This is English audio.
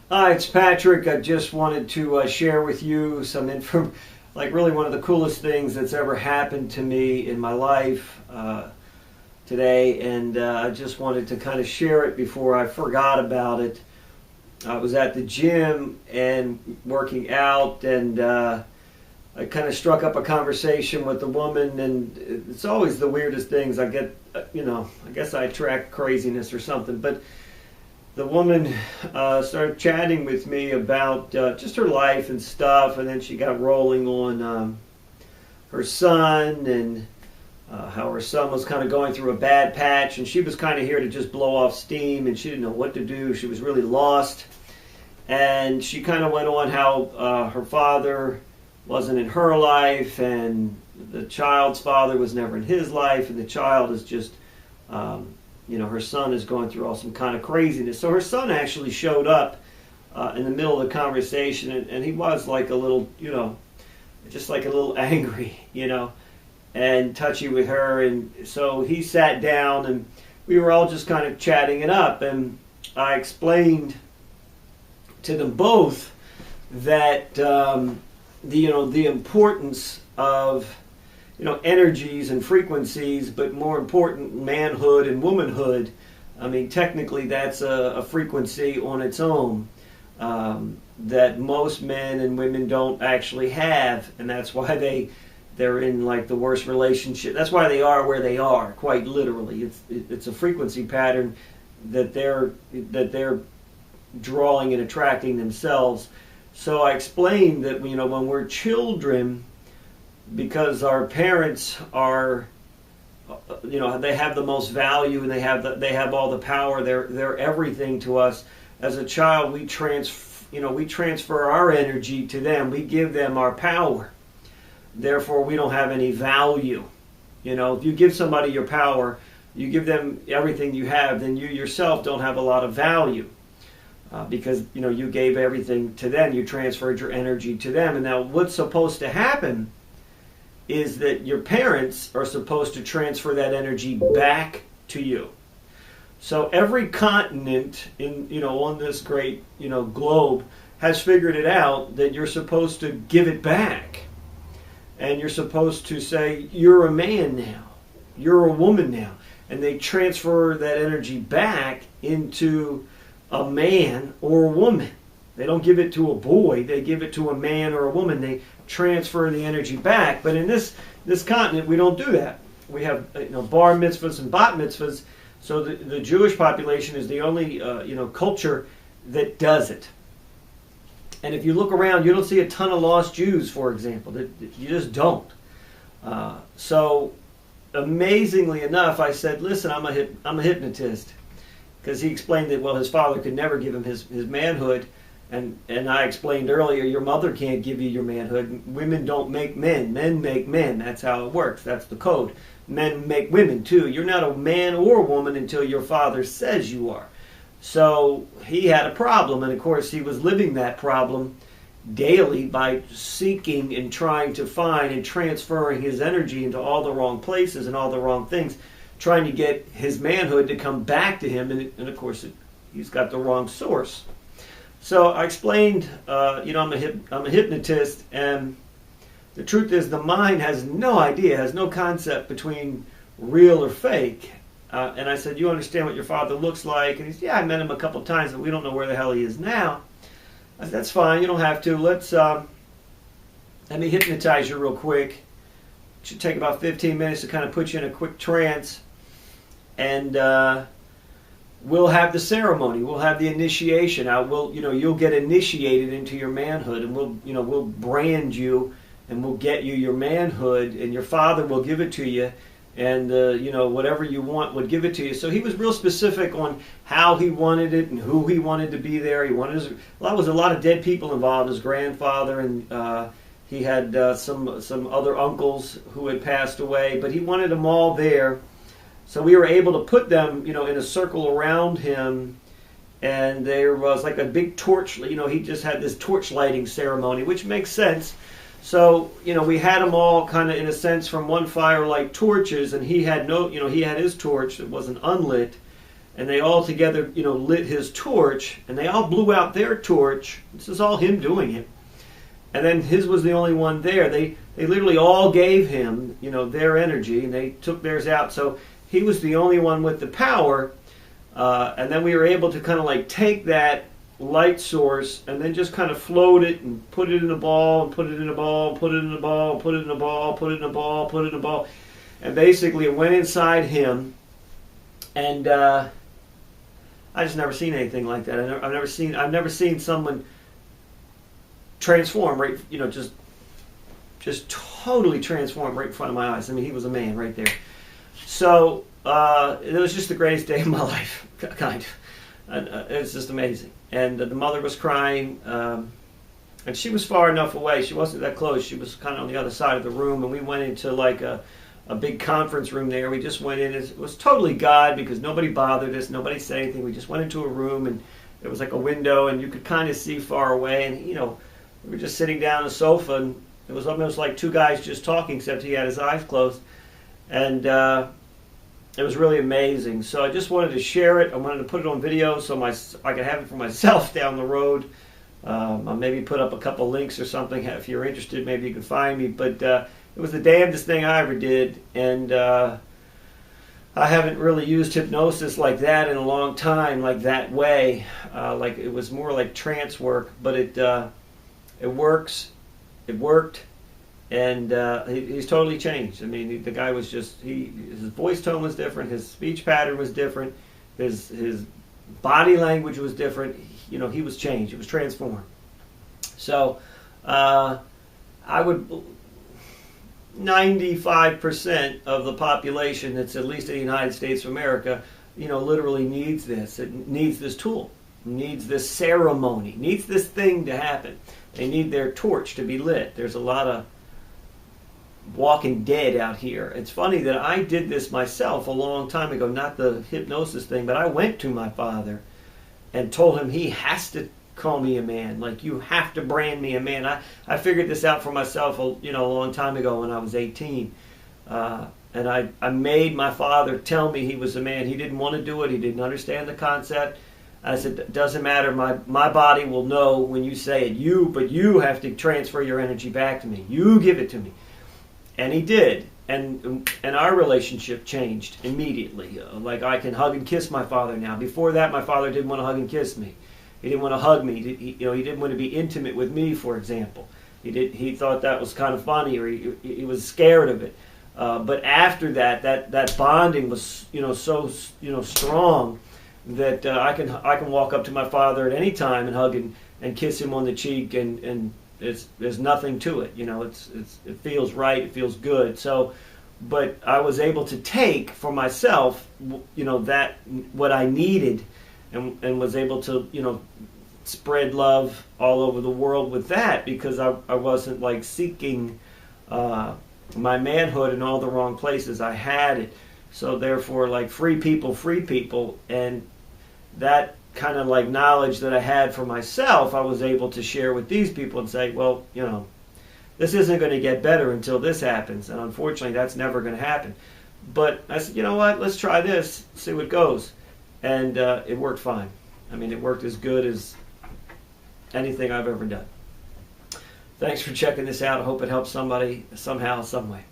Hi, it's Patrick. I just wanted to share with you some info, like really one of the coolest things that's ever happened to me in my life today, and I just wanted to kind of share it before I forgot about it. I was at the gym and working out, and I kind of struck up a conversation with the woman, and it's always the weirdest things. I get, I guess I attract craziness or something, but the woman started chatting with me about just her life and stuff, and then she got rolling on her son and how her son was kind of going through a bad patch, and she was kind of here to just blow off steam, and she didn't know what to do. She was really lost, and she kind of went on how her father wasn't in her life, and the child's father was never in his life, and the child is just her son is going through all some kind of craziness. So her son actually showed up in the middle of the conversation, and he was like a little, just like a little angry, and touchy with her. And so he sat down, and we were all just kind of chatting it up. And I explained to them both that the importance of energies and frequencies, but more important, manhood and womanhood. I mean, technically that's a frequency on its own that most men and women don't actually have, and that's why they're in like the worst relationship. That's why they are where they are, quite literally. It's a frequency pattern that they're drawing and attracting themselves. So I explained that when we're children, because our parents are, they have the most value, and they have all the power. They're everything to us. As a child, we transfer our energy to them. We give them our power. Therefore, we don't have any value. If you give somebody your power, you give them everything you have, then you yourself don't have a lot of value. Because you gave everything to them. You transferred your energy to them. And now what's supposed to happen is that your parents are supposed to transfer that energy back to you. So every continent on this great globe has figured it out that you're supposed to give it back. And you're supposed to say, you're a man now, you're a woman now. And they transfer that energy back into a man or a woman. They don't give it to a boy, they give it to a man or a woman. They transfer the energy back. But in this continent, we don't do that. We have bar mitzvahs and bat mitzvahs. So the Jewish population is the only culture that does it. And if you look around, you don't see a ton of lost Jews, for example. You just don't. So amazingly enough, I said, listen, I'm a hypnotist. Because he explained that, his father could never give him his manhood. And I explained earlier, your mother can't give you your manhood. Women don't make men. Men make men. That's how it works. That's the code. Men make women too. You're not a man or a woman until your father says you are. So he had a problem. And of course, he was living that problem daily by seeking and trying to find and transferring his energy into all the wrong places and all the wrong things, trying to get his manhood to come back to him. And of course, he's got the wrong source. So I explained, I'm a hypnotist, and the truth is the mind has no idea, has no concept between real or fake. And I said, you understand what your father looks like? And he said, yeah, I met him a couple of times, but we don't know where the hell he is now. I said, that's fine, you don't have to. Let me hypnotize you real quick. It should take about 15 minutes to kind of put you in a quick trance. And we'll have the ceremony. We'll have the initiation. You'll get initiated into your manhood, and we'll brand you, and we'll get you your manhood, and your father will give it to you, and whatever you want would give it to you. So he was real specific on how he wanted it and who he wanted to be there. He wanted there was a lot of dead people involved. His grandfather, and he had some other uncles who had passed away, but he wanted them all there. So we were able to put them, in a circle around him, and there was like a big torch. He just had this torch lighting ceremony, which makes sense. So, we had them all kind of, in a sense, from one fire like torches, and he had he had his torch that wasn't unlit, and they all together, lit his torch, and they all blew out their torch. This is all him doing it. And then his was the only one there. They literally all gave him, their energy, and they took theirs out. So he was the only one with the power. And then we were able to kind of like take that light source and then just kind of float it and put it in a ball and put it in a ball, put it in a ball, put it in a ball, put it in a ball, put it in a ball. And basically it went inside him. And I just never seen anything like that. I've never seen someone transform, right? Just totally transform right in front of my eyes. I mean, he was a man right there. So it was just the greatest day of my life, kind of. And, it's just amazing. And the mother was crying, and she was far enough away. She wasn't that close. She was kind of on the other side of the room, and we went into like a big conference room there. We just went in. It was totally God, because nobody bothered us. Nobody said anything. We just went into a room, and there was like a window, and you could kind of see far away. And, we were just sitting down on a sofa, and it was almost like two guys just talking, except he had his eyes closed. And it was really amazing. So I just wanted to share it. I wanted to put it on video so I could have it for myself down the road. I'll maybe put up a couple links or something. If you're interested, maybe you can find me. But it was the damnedest thing I ever did. And I haven't really used hypnosis like that in a long time, like that way. Like it was more like trance work. But it works. It worked. And he's totally changed. I mean, the guy was just, his voice tone was different, his speech pattern was different, his body language was different. He was changed. It was transformed. So I would, 95% of the population that's at least in the United States of America, literally needs this. It needs this tool, needs this ceremony, needs this thing to happen. They need their torch to be lit. There's a lot of walking dead out here. It's funny that I did this myself a long time ago, not the hypnosis thing, but I went to my father and told him he has to call me a man. Like, you have to brand me a man. I figured this out for myself, a long time ago when I was 18. And I made my father tell me he was a man. He didn't want to do it. He didn't understand the concept. I said, it doesn't matter. My body will know when you say it. But you have to transfer your energy back to me. You give it to me. And he did, and our relationship changed immediately. Like, I can hug and kiss my father now. Before that, my father didn't want to hug and kiss me. He didn't want to hug me. He didn't want to be intimate with me, for example. He thought that was kind of funny, or he was scared of it. But after that bonding was so strong that I can walk up to my father at any time and hug and kiss him on the cheek, and there's nothing to it. It feels right. It feels good. So, but I was able to take for myself, that what I needed, and was able to, spread love all over the world with that, because I wasn't like seeking my manhood in all the wrong places. I had it. So therefore, like, free people, and that kind of like knowledge that I had for myself, I was able to share with these people and say, well, this isn't going to get better until this happens. And unfortunately, that's never going to happen. But I said, you know what, let's try this, see what goes. And it worked fine. I mean, it worked as good as anything I've ever done. Thanks for checking this out. I hope it helps somebody somehow, some way.